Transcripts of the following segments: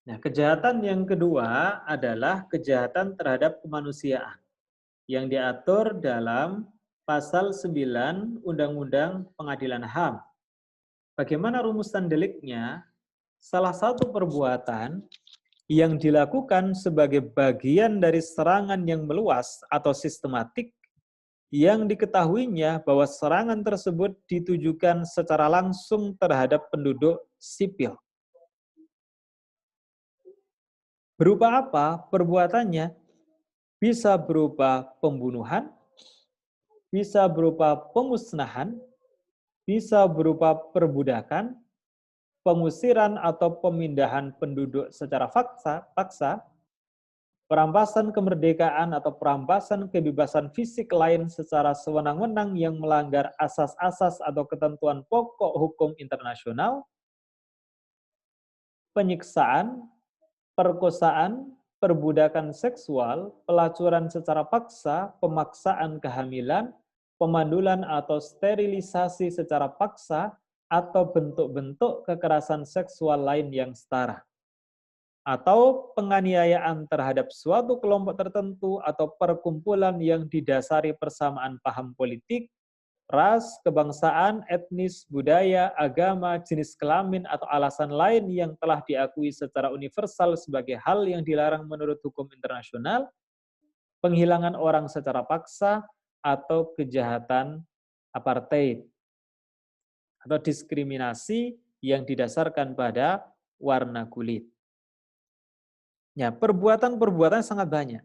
Nah, kejahatan yang kedua adalah kejahatan terhadap kemanusiaan yang diatur dalam pasal 9 Undang-Undang Pengadilan HAM. Bagaimana rumusan deliknya? Salah satu perbuatan yang dilakukan sebagai bagian dari serangan yang meluas atau sistematik yang diketahuinya bahwa serangan tersebut ditujukan secara langsung terhadap penduduk sipil. Berupa apa perbuatannya? Bisa berupa pembunuhan, bisa berupa pemusnahan, bisa berupa perbudakan, pengusiran atau pemindahan penduduk secara paksa, perampasan kemerdekaan atau perampasan kebebasan fisik lain secara sewenang-wenang yang melanggar asas-asas atau ketentuan pokok hukum internasional, penyiksaan, perkosaan, perbudakan seksual, pelacuran secara paksa, pemaksaan kehamilan, pemandulan atau sterilisasi secara paksa, atau bentuk-bentuk kekerasan seksual lain yang setara. Atau penganiayaan terhadap suatu kelompok tertentu atau perkumpulan yang didasari persamaan paham politik, ras, kebangsaan, etnis, budaya, agama, jenis kelamin, atau alasan lain yang telah diakui secara universal sebagai hal yang dilarang menurut hukum internasional, penghilangan orang secara paksa, atau kejahatan apartheid, atau diskriminasi yang didasarkan pada warna kulit. Ya, perbuatan-perbuatan sangat banyak.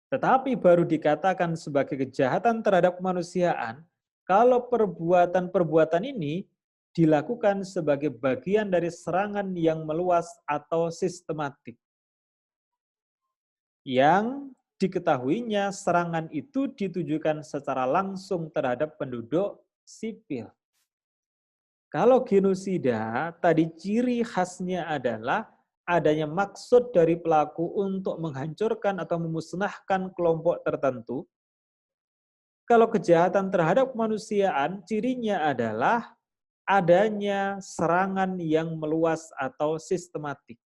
Tetapi baru dikatakan sebagai kejahatan terhadap kemanusiaan kalau perbuatan-perbuatan ini dilakukan sebagai bagian dari serangan yang meluas atau sistematik. Yang diketahuinya serangan itu ditujukan secara langsung terhadap penduduk sipil. Kalau genosida, tadi ciri khasnya adalah adanya maksud dari pelaku untuk menghancurkan atau memusnahkan kelompok tertentu. Kalau kejahatan terhadap kemanusiaan, cirinya adalah adanya serangan yang meluas atau sistematik.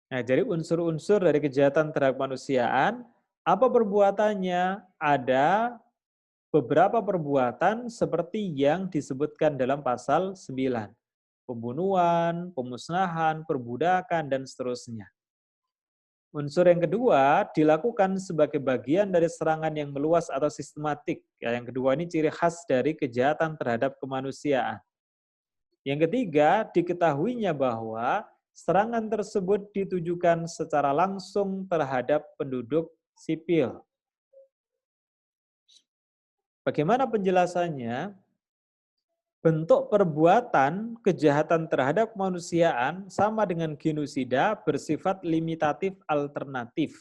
Nah, jadi unsur-unsur dari kejahatan terhadap kemanusiaan, apa perbuatannya? Ada beberapa perbuatan seperti yang disebutkan dalam pasal 9. Pembunuhan, pemusnahan, perbudakan, dan seterusnya. Unsur yang kedua dilakukan sebagai bagian dari serangan yang meluas atau sistematik. Ya, yang kedua ini ciri khas dari kejahatan terhadap kemanusiaan. Yang ketiga, diketahuinya bahwa serangan tersebut ditujukan secara langsung terhadap penduduk sipil. Bagaimana penjelasannya? Bentuk perbuatan kejahatan terhadap kemanusiaan sama dengan genosida bersifat limitatif alternatif.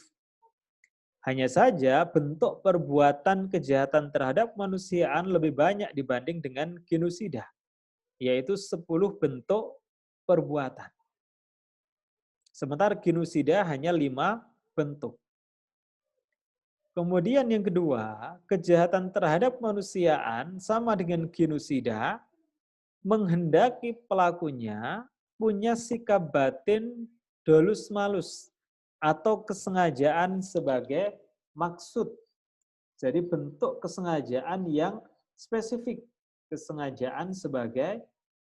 Hanya saja bentuk perbuatan kejahatan terhadap kemanusiaan lebih banyak dibanding dengan genosida, yaitu 10 bentuk perbuatan. Sementara genosida hanya 5 bentuk. Kemudian yang kedua, kejahatan terhadap kemanusiaan sama dengan genosida menghendaki pelakunya punya sikap batin dolus malus atau kesengajaan sebagai maksud. Jadi bentuk kesengajaan yang spesifik, kesengajaan sebagai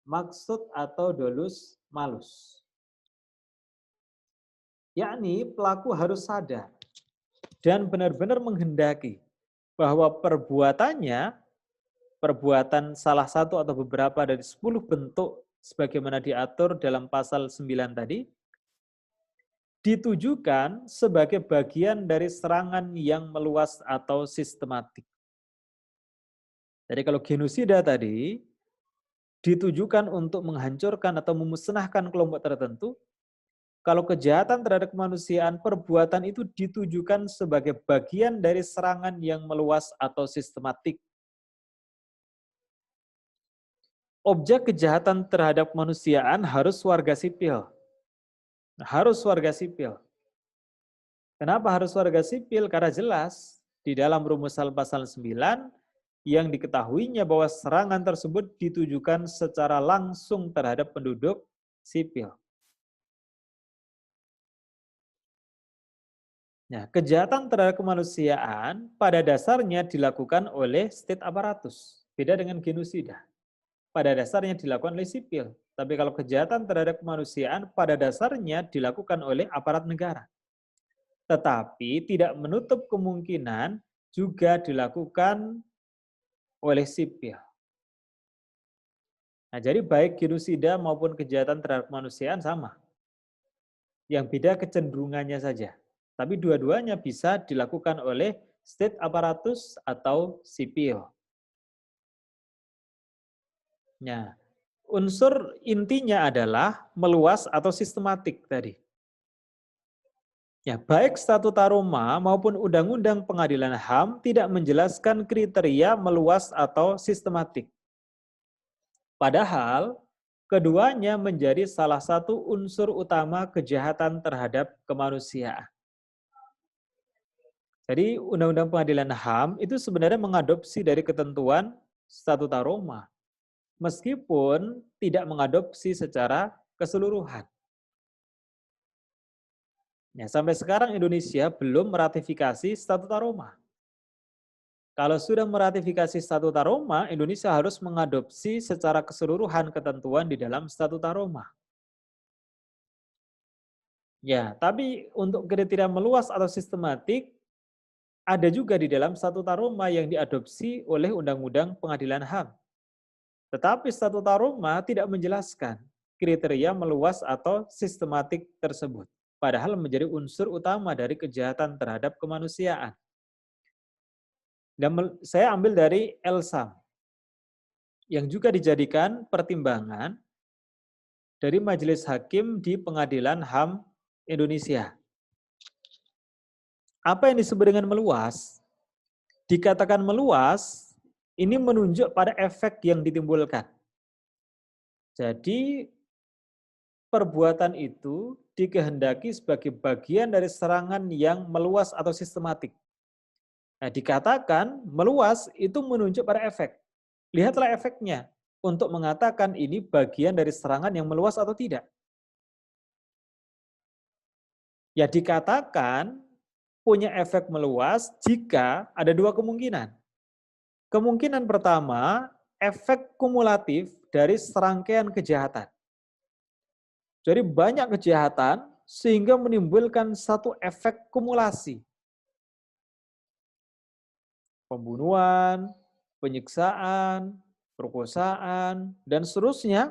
maksud atau dolus malus. Yakni pelaku harus sadar dan benar-benar menghendaki bahwa perbuatannya, perbuatan salah satu atau beberapa dari 10 bentuk sebagaimana diatur dalam pasal 9 tadi, ditujukan sebagai bagian dari serangan yang meluas atau sistematik. Jadi kalau genosida tadi ditujukan untuk menghancurkan atau memusnahkan kelompok tertentu, kalau kejahatan terhadap kemanusiaan, perbuatan itu ditujukan sebagai bagian dari serangan yang meluas atau sistematik. Objek kejahatan terhadap kemanusiaan harus warga sipil. Harus warga sipil. Kenapa harus warga sipil? Karena jelas di dalam rumusan pasal 9 yang diketahuinya bahwa serangan tersebut ditujukan secara langsung terhadap penduduk sipil. Nah, kejahatan terhadap kemanusiaan pada dasarnya dilakukan oleh state aparatus. Beda dengan genosida. Pada dasarnya dilakukan oleh sipil. Tapi kalau kejahatan terhadap kemanusiaan pada dasarnya dilakukan oleh aparat negara. Tetapi tidak menutup kemungkinan juga dilakukan oleh sipil. Nah, jadi baik genosida maupun kejahatan terhadap kemanusiaan sama. Yang beda kecenderungannya saja. Tapi dua-duanya bisa dilakukan oleh state aparatus atau sipil. Nah, unsur intinya adalah meluas atau sistematik tadi. Ya, baik Statuta Roma maupun Undang-Undang Pengadilan HAM tidak menjelaskan kriteria meluas atau sistematik. Padahal, keduanya menjadi salah satu unsur utama kejahatan terhadap kemanusiaan. Jadi Undang-Undang Pengadilan HAM itu sebenarnya mengadopsi dari ketentuan Statuta Roma, meskipun tidak mengadopsi secara keseluruhan. Ya, sampai sekarang Indonesia belum meratifikasi Statuta Roma. Kalau sudah meratifikasi Statuta Roma, Indonesia harus mengadopsi secara keseluruhan ketentuan di dalam Statuta Roma. Ya, tapi untuk kriteria meluas atau sistematik, ada juga di dalam Statuta Roma yang diadopsi oleh Undang-Undang Pengadilan HAM. Tetapi Statuta Roma tidak menjelaskan kriteria meluas atau sistematik tersebut. Padahal menjadi unsur utama dari kejahatan terhadap kemanusiaan. Dan saya ambil dari Elsam, yang juga dijadikan pertimbangan dari Majelis Hakim di Pengadilan HAM Indonesia. Apa yang disebut dengan meluas? Dikatakan meluas, ini menunjuk pada efek yang ditimbulkan. Jadi, perbuatan itu dikehendaki sebagai bagian dari serangan yang meluas atau sistematik. Nah, dikatakan meluas itu menunjuk pada efek. Lihatlah efeknya untuk mengatakan ini bagian dari serangan yang meluas atau tidak. Ya, dikatakan punya efek meluas jika ada dua kemungkinan. Kemungkinan pertama, efek kumulatif dari serangkaian kejahatan. Jadi banyak kejahatan sehingga menimbulkan satu efek kumulasi. Pembunuhan, penyiksaan, perkosaan, dan seterusnya.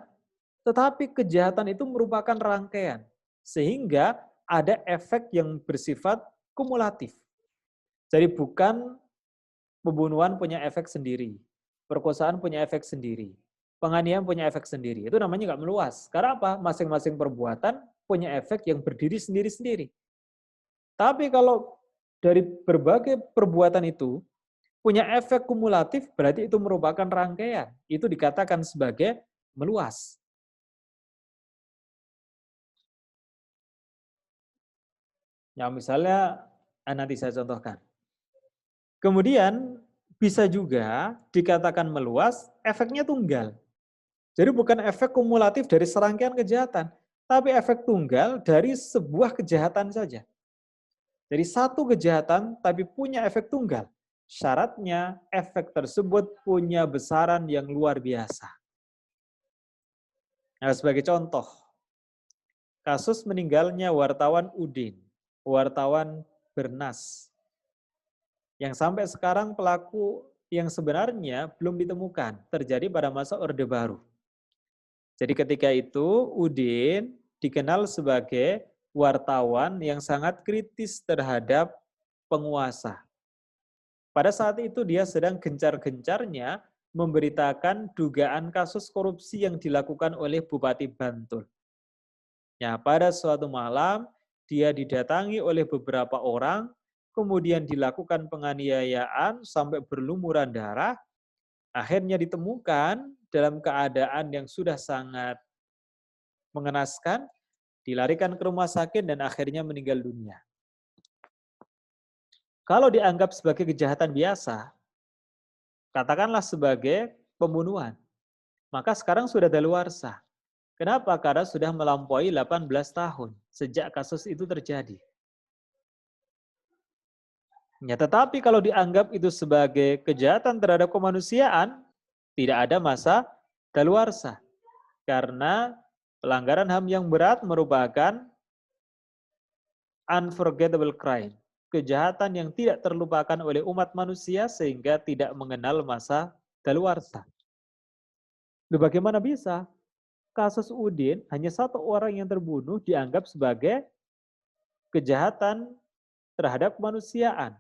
Tetapi kejahatan itu merupakan rangkaian. Sehingga ada efek yang bersifat kumulatif. Jadi bukan pembunuhan punya efek sendiri. Perkosaan punya efek sendiri. Penganiayaan punya efek sendiri. Itu namanya nggak meluas. Karena apa? Masing-masing perbuatan punya efek yang berdiri sendiri-sendiri. Tapi kalau dari berbagai perbuatan itu punya efek kumulatif, berarti itu merupakan rangkaian. Itu dikatakan sebagai meluas. Ya, misalnya, nanti saya contohkan. Kemudian bisa juga dikatakan meluas, efeknya tunggal. Jadi bukan efek kumulatif dari serangkaian kejahatan, tapi efek tunggal dari sebuah kejahatan saja. Jadi satu kejahatan tapi punya efek tunggal. Syaratnya efek tersebut punya besaran yang luar biasa. Nah, sebagai contoh, kasus meninggalnya wartawan Udin, wartawan Bernas, yang sampai sekarang pelaku yang sebenarnya belum ditemukan, terjadi pada masa Orde Baru. Jadi ketika itu Udin dikenal sebagai wartawan yang sangat kritis terhadap penguasa. Pada saat itu dia sedang gencar-gencarnya memberitakan dugaan kasus korupsi yang dilakukan oleh Bupati Bantul. Ya, pada suatu malam dia didatangi oleh beberapa orang, kemudian dilakukan penganiayaan sampai berlumuran darah, akhirnya ditemukan dalam keadaan yang sudah sangat mengenaskan, dilarikan ke rumah sakit dan akhirnya meninggal dunia. Kalau dianggap sebagai kejahatan biasa, katakanlah sebagai pembunuhan, maka sekarang sudah daluarsa. Kenapa? Karena sudah melampaui 18 tahun sejak kasus itu terjadi. Ya, tetapi kalau dianggap itu sebagai kejahatan terhadap kemanusiaan, tidak ada masa daluarsa. Karena pelanggaran HAM yang berat merupakan unforgettable crime. Kejahatan yang tidak terlupakan oleh umat manusia sehingga tidak mengenal masa daluarsa. Bagaimana bisa? Kasus Udin hanya satu orang yang terbunuh dianggap sebagai kejahatan terhadap kemanusiaan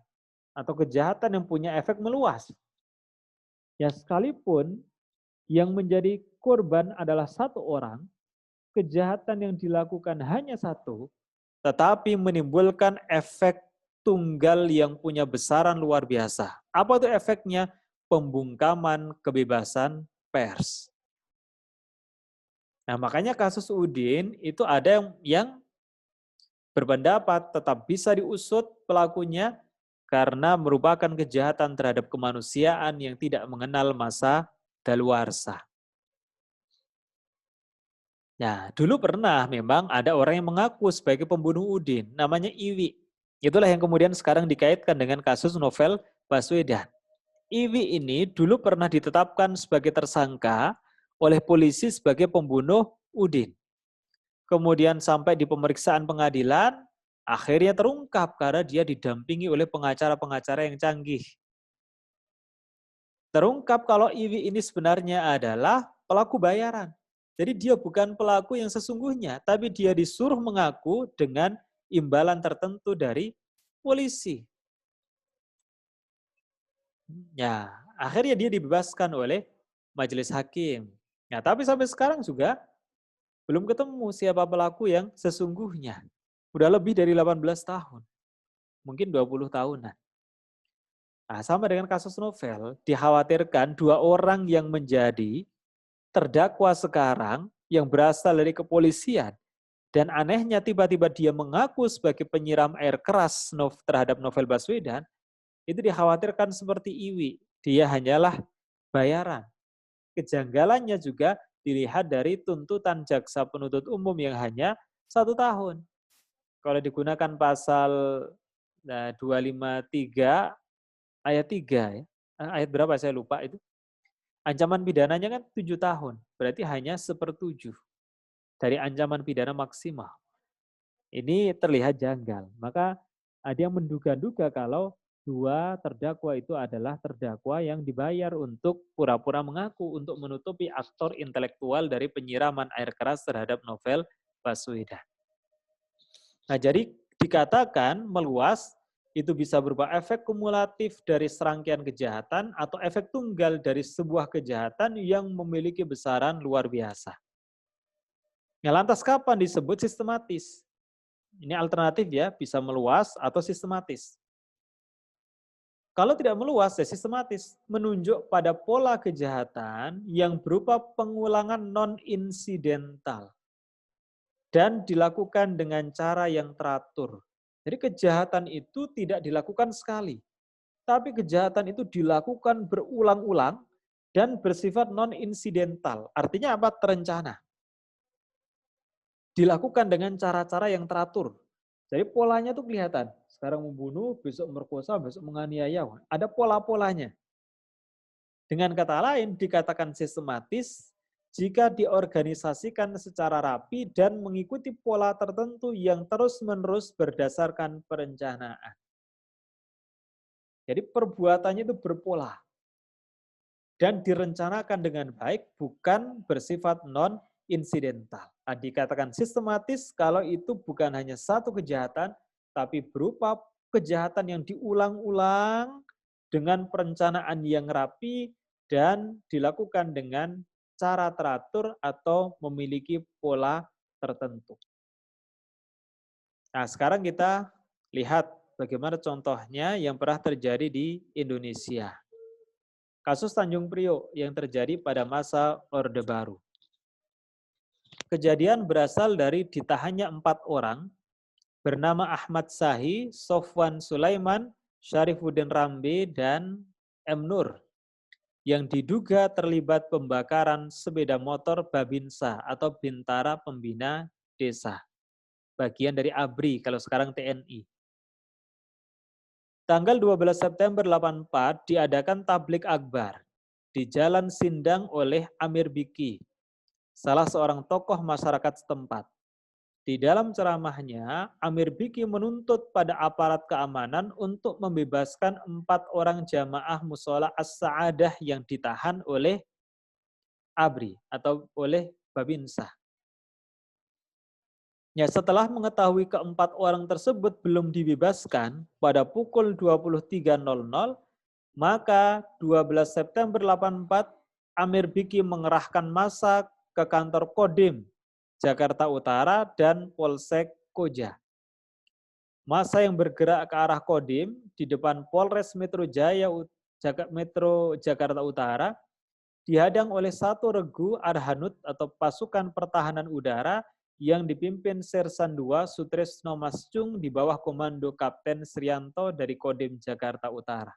atau kejahatan yang punya efek meluas. Ya sekalipun yang menjadi korban adalah satu orang, kejahatan yang dilakukan hanya satu, tetapi menimbulkan efek tunggal yang punya besaran luar biasa. Apa itu efeknya? Pembungkaman kebebasan pers. Nah, makanya kasus Udin itu ada yang berpendapat tetap bisa diusut pelakunya karena merupakan kejahatan terhadap kemanusiaan yang tidak mengenal masa daluarsa. Nah, dulu pernah memang ada orang yang mengaku sebagai pembunuh Udin, namanya Iwi. Itulah yang kemudian sekarang dikaitkan dengan kasus novel Baswedan. Iwi ini dulu pernah ditetapkan sebagai tersangka oleh polisi sebagai pembunuh Udin. Kemudian sampai di pemeriksaan pengadilan, akhirnya terungkap karena dia didampingi oleh pengacara-pengacara yang canggih. Terungkap kalau Iwi ini sebenarnya adalah pelaku bayaran. Jadi dia bukan pelaku yang sesungguhnya, tapi dia disuruh mengaku dengan imbalan tertentu dari polisi. Ya, akhirnya dia dibebaskan oleh majelis hakim. Nah, tapi sampai sekarang juga belum ketemu siapa pelaku yang sesungguhnya. Udah lebih dari 18 tahun. Mungkin 20 tahunan. Nah, sama dengan kasus novel, dikhawatirkan dua orang yang menjadi terdakwa sekarang yang berasal dari kepolisian. Dan anehnya tiba-tiba dia mengaku sebagai penyiram air keras terhadap novel Baswedan, itu dikhawatirkan seperti Iwi. Dia hanyalah bayaran. Kejanggalannya juga dilihat dari tuntutan jaksa penuntut umum yang hanya 1 tahun. Kalau digunakan pasal 253 ayat 3 ya. Ayat berapa saya lupa itu. Ancaman pidananya kan 7 tahun. Berarti hanya 1/7 dari ancaman pidana maksimal. Ini terlihat janggal. Maka ada yang menduga-duga kalau dua terdakwa itu adalah terdakwa yang dibayar untuk pura-pura mengaku untuk menutupi aktor intelektual dari penyiraman air keras terhadap novel Baswedan. Nah, jadi dikatakan meluas itu bisa berupa efek kumulatif dari serangkaian kejahatan atau efek tunggal dari sebuah kejahatan yang memiliki besaran luar biasa. Nah, lantas kapan disebut sistematis? Ini alternatif ya, bisa meluas atau sistematis. Kalau tidak meluas, ya sistematis. Menunjuk pada pola kejahatan yang berupa pengulangan non-insidental. Dan dilakukan dengan cara yang teratur. Jadi kejahatan itu tidak dilakukan sekali. Tapi kejahatan itu dilakukan berulang-ulang dan bersifat non-insidental. Artinya apa? Terencana. Dilakukan dengan cara-cara yang teratur. Jadi polanya tuh kelihatan. Sekarang membunuh, besok merkosa, besok menganiaya. Ada pola-polanya. Dengan kata lain, dikatakan sistematis jika diorganisasikan secara rapi dan mengikuti pola tertentu yang terus-menerus berdasarkan perencanaan. Jadi perbuatannya itu berpola. Dan direncanakan dengan baik, bukan bersifat non-insidental. Nah, dikatakan sistematis kalau itu bukan hanya satu kejahatan, tapi berupa kejahatan yang diulang-ulang dengan perencanaan yang rapi dan dilakukan dengan cara teratur atau memiliki pola tertentu. Nah, sekarang kita lihat bagaimana contohnya yang pernah terjadi di Indonesia. Kasus Tanjung Priok yang terjadi pada masa Orde Baru. Kejadian berasal dari ditahannya 4 orang bernama Ahmad Sahi, Sofwan Sulaiman, Syarifuddin Rambe, dan M. Nur. yang diduga terlibat pembakaran sepeda motor Babinsa atau Bintara Pembina Desa, bagian dari ABRI kalau sekarang TNI. Tanggal 12 September 84 diadakan tablik akbar di Jalan Sindang oleh Amir Biki, salah seorang tokoh masyarakat setempat. Di dalam ceramahnya, Amir Biki menuntut pada aparat keamanan untuk membebaskan 4 orang jamaah musola As-Sa'adah yang ditahan oleh ABRI atau oleh Babinsa. Ya, setelah mengetahui keempat orang tersebut belum dibebaskan pada pukul 23.00, maka 12 September 84 Amir Biki mengerahkan massa ke kantor Kodim Jakarta Utara dan Polsek Koja. Massa yang bergerak ke arah Kodim di depan Polres Metro Jaya Metro Jakarta Utara dihadang oleh satu regu Arhanud atau pasukan pertahanan udara yang dipimpin Sersan II Sutrisno Mascung di bawah komando Kapten Srianto dari Kodim Jakarta Utara.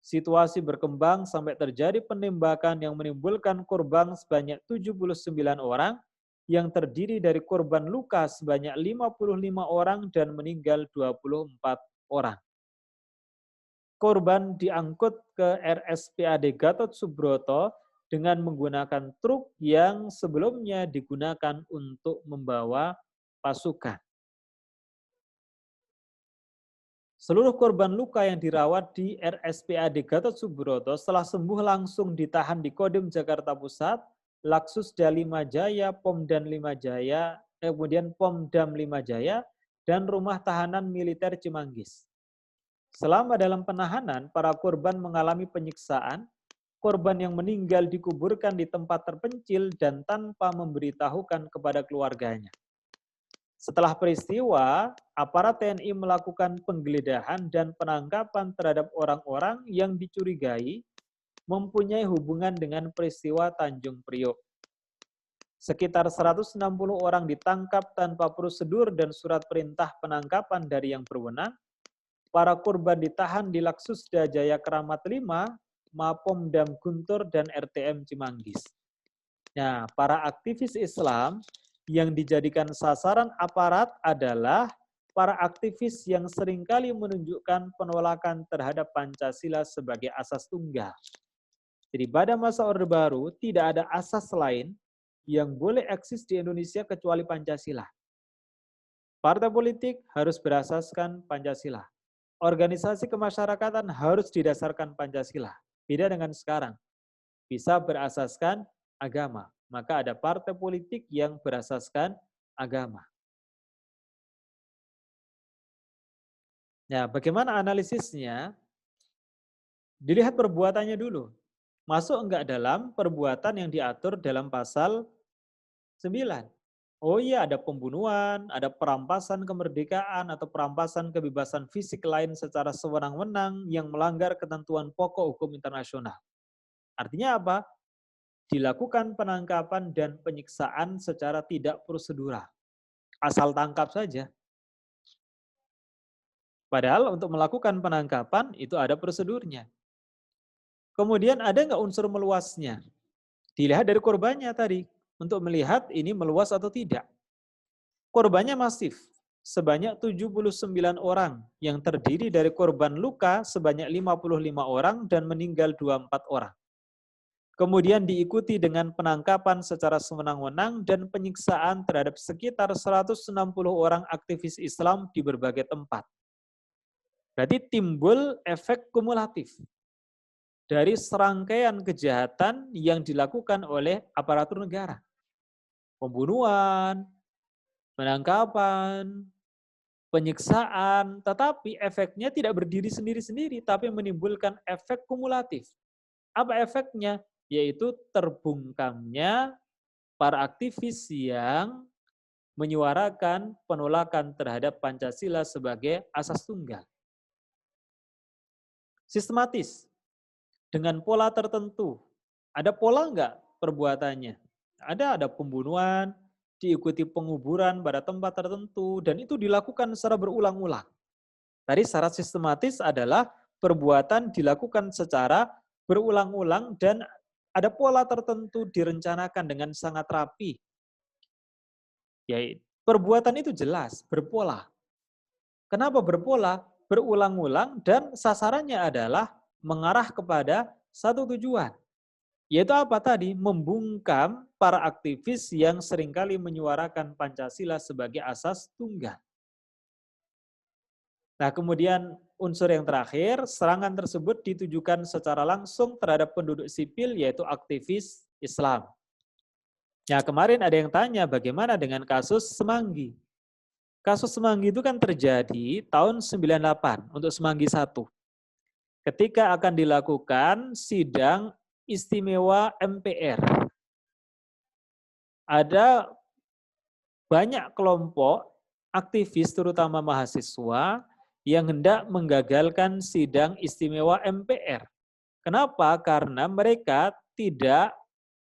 Situasi berkembang sampai terjadi penembakan yang menimbulkan korban sebanyak 79 orang, yang terdiri dari korban luka sebanyak 55 orang dan meninggal 24 orang. Korban diangkut ke RSPAD Gatot Subroto dengan menggunakan truk yang sebelumnya digunakan untuk membawa pasukan. Seluruh korban luka yang dirawat di RSPAD Gatot Subroto setelah sembuh langsung ditahan di Kodim Jakarta Pusat, Laksusda 5 Jaya, Pomdan 5 Jaya, kemudian Pomdam 5 Jaya, dan Rumah Tahanan Militer Cimanggis. Selama dalam penahanan, para korban mengalami penyiksaan. Korban yang meninggal dikuburkan di tempat terpencil dan tanpa memberitahukan kepada keluarganya. Setelah peristiwa, aparat TNI melakukan penggeledahan dan penangkapan terhadap orang-orang yang dicurigai mempunyai hubungan dengan peristiwa Tanjung Priok. Sekitar 160 orang ditangkap tanpa prosedur dan surat perintah penangkapan dari yang berwenang. Para korban ditahan di Laksusda Jaya Keramat 5, Mapomdam Guntur, dan RTM Cimanggis. Nah, para aktivis Islam yang dijadikan sasaran aparat adalah para aktivis yang seringkali menunjukkan penolakan terhadap Pancasila sebagai asas tunggal. Jadi pada masa Orde Baru tidak ada asas lain yang boleh eksis di Indonesia kecuali Pancasila. Partai politik harus berasaskan Pancasila. Organisasi kemasyarakatan harus didasarkan Pancasila. Beda dengan sekarang. Bisa berasaskan agama. Maka ada partai politik yang berasaskan agama. Nah, bagaimana analisisnya? Dilihat perbuatannya dulu. Masuk enggak dalam perbuatan yang diatur dalam pasal 9. Oh iya, ada pembunuhan, ada perampasan kemerdekaan atau perampasan kebebasan fisik lain secara sewenang-wenang yang melanggar ketentuan pokok hukum internasional. Artinya apa? Dilakukan penangkapan dan penyiksaan secara tidak prosedural. Asal tangkap saja. Padahal untuk melakukan penangkapan itu ada prosedurnya. Kemudian ada nggak unsur meluasnya? Dilihat dari korbannya tadi. Untuk melihat ini meluas atau tidak. Korbannya masif, sebanyak 79 orang, yang terdiri dari korban luka sebanyak 55 orang dan meninggal 24 orang. Kemudian diikuti dengan penangkapan secara sewenang-wenang dan penyiksaan terhadap sekitar 160 orang aktivis Islam di berbagai tempat. Berarti timbul efek kumulatif dari serangkaian kejahatan yang dilakukan oleh aparatur negara. Pembunuhan, penangkapan, penyiksaan, tetapi efeknya tidak berdiri sendiri-sendiri, tapi menimbulkan efek kumulatif. Apa efeknya? Yaitu terbungkamnya para aktivis yang menyuarakan penolakan terhadap Pancasila sebagai asas tunggal. Sistematis, dengan pola tertentu. Ada pola enggak perbuatannya? Ada pembunuhan, diikuti penguburan pada tempat tertentu, dan itu dilakukan secara berulang-ulang. Tadi syarat sistematis adalah perbuatan dilakukan secara berulang-ulang dan ada pola tertentu direncanakan dengan sangat rapi. Yaitu perbuatan itu jelas, berpola. Kenapa berpola? Berulang-ulang dan sasarannya adalah mengarah kepada satu tujuan. Yaitu apa tadi? Membungkam para aktivis yang seringkali menyuarakan Pancasila sebagai asas tunggal. Nah, kemudian unsur yang terakhir, serangan tersebut ditujukan secara langsung terhadap penduduk sipil, yaitu aktivis Islam. Nah, kemarin ada yang tanya bagaimana dengan kasus Semanggi. Kasus Semanggi itu kan terjadi tahun 98 untuk Semanggi 1. Ketika akan dilakukan sidang istimewa MPR. Ada banyak kelompok aktivis terutama mahasiswa yang hendak menggagalkan sidang istimewa MPR. Kenapa? Karena mereka tidak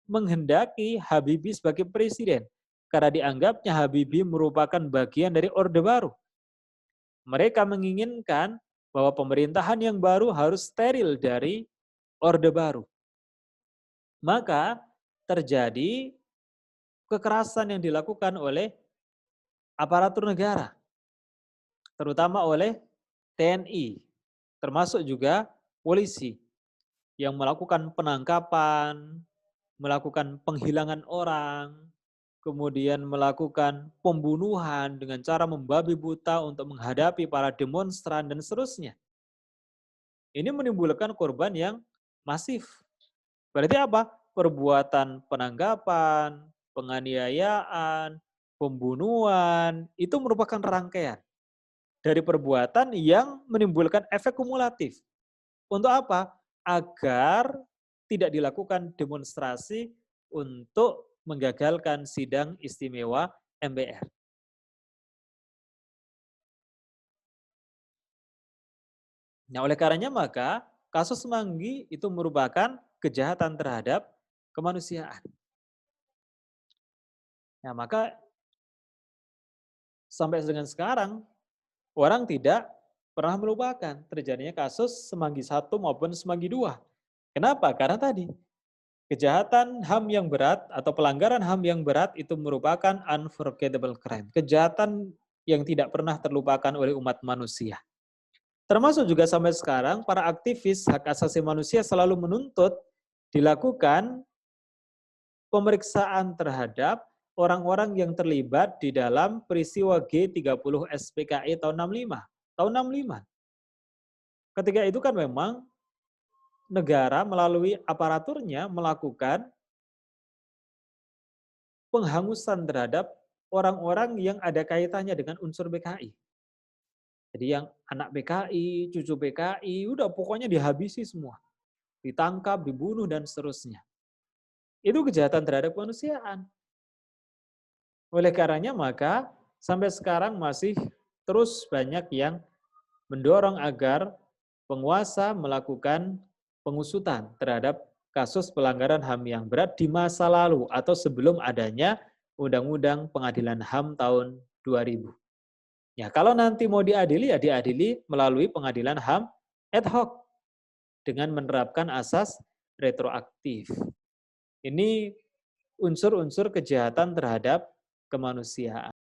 menghendaki Habibie sebagai presiden. Karena dianggapnya Habibie merupakan bagian dari Orde Baru. Mereka menginginkan bahwa pemerintahan yang baru harus steril dari Orde Baru. Maka terjadi kekerasan yang dilakukan oleh aparatur negara, terutama oleh TNI, termasuk juga polisi yang melakukan penangkapan, melakukan penghilangan orang, kemudian melakukan pembunuhan dengan cara membabi buta untuk menghadapi para demonstran dan seterusnya. Ini menimbulkan korban yang masif. Berarti apa? Perbuatan penangkapan, penganiayaan, pembunuhan, itu merupakan rangkaian dari perbuatan yang menimbulkan efek kumulatif. Untuk apa? Agar tidak dilakukan demonstrasi untuk menggagalkan sidang istimewa MPR. Nah, oleh karenanya maka kasus Semanggi itu merupakan kejahatan terhadap kemanusiaan. Nah, maka sampai dengan sekarang orang tidak pernah melupakan terjadinya kasus Semanggi 1 maupun Semanggi 2. Kenapa? Karena tadi kejahatan HAM yang berat atau pelanggaran HAM yang berat itu merupakan unforgettable crime. Kejahatan yang tidak pernah terlupakan oleh umat manusia. Termasuk juga sampai sekarang para aktivis hak asasi manusia selalu menuntut dilakukan pemeriksaan terhadap orang-orang yang terlibat di dalam peristiwa G30 SPKI tahun 65. Tahun 65. Ketika itu kan memang negara melalui aparaturnya melakukan penghangusan terhadap orang-orang yang ada kaitannya dengan unsur PKI. Jadi yang anak PKI, cucu PKI, udah pokoknya dihabisi semua. Ditangkap, dibunuh, dan seterusnya. Itu kejahatan terhadap kemanusiaan. Oleh karenanya maka sampai sekarang masih terus banyak yang mendorong agar penguasa melakukan pengusutan terhadap kasus pelanggaran HAM yang berat di masa lalu atau sebelum adanya Undang-Undang Pengadilan HAM tahun 2000. Ya, kalau nanti mau diadili, ya diadili melalui pengadilan HAM ad hoc dengan menerapkan asas retroaktif. Ini unsur-unsur kejahatan terhadap kemanusiaan.